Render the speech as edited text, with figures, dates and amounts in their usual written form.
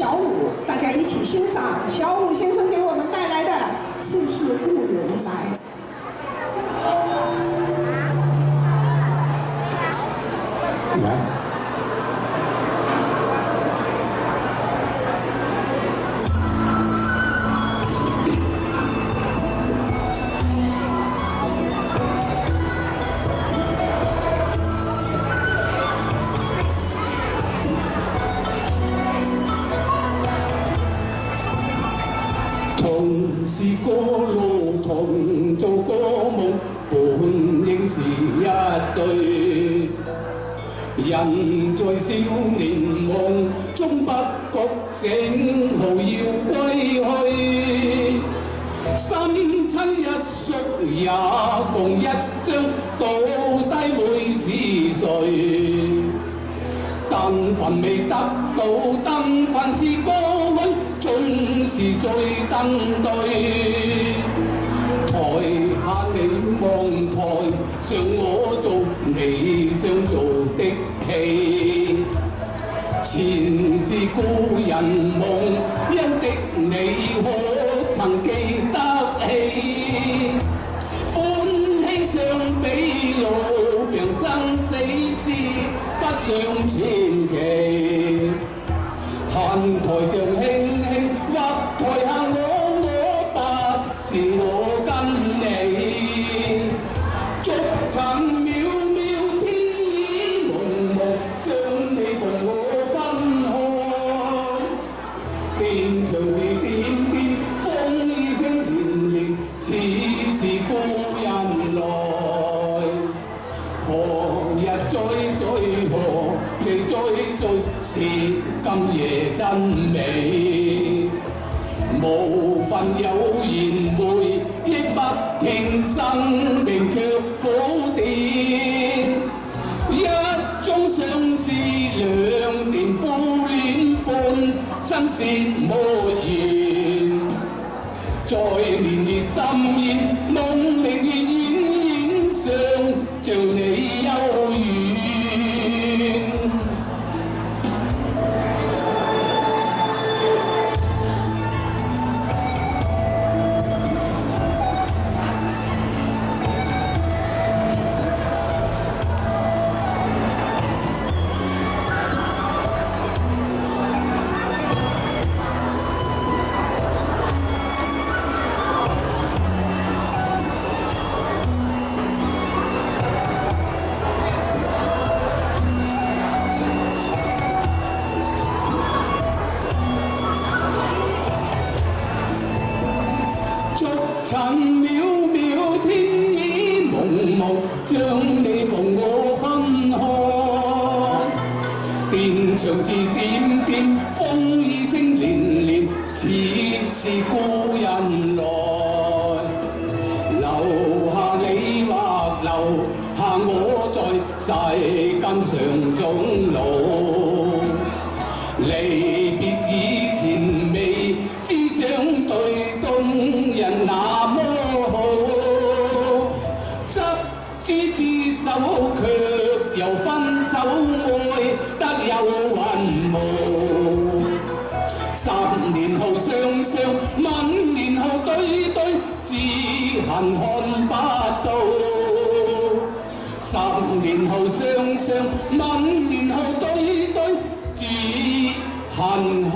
小武，大家一起欣赏小武先生给我们带来的《次是故人来》。来。同是過路，同做過夢，本應是一對。人在少年夢中不覺醒號要歸去，心親一宿也共一雙，到底會是誰？但凡未得到，但凡是過去，總是在等待。台下你望台上我做你想做的戲，前是故人夢，因的你可曾記得起？歡喜相比路病生死事，不想前期。看台上輕輕，或台下我不是我跟你，逐層渺渺天意朦朧，將你同我分開。天上是點點，風雨聲連連，似是故人來。何日追何地追，是今夜真美。無份有緣會，亦不聽生命卻苦電。一種相思兩年苦戀伴，生死沒言。在年月深夜，夢明月遠遠上，像你幽怨。塵渺渺，天意朦朧，將你同我分開。電長自點點，風雨聲連連，似是故人來。留下你或留下我，在世間上終老。離別以前未知相對，動人那麼好，執子之手卻又分手，愛得有雲霧。10年後雙雙，吻年後對對，只恨看不到。10年後雙雙，吻年後對對，只恨看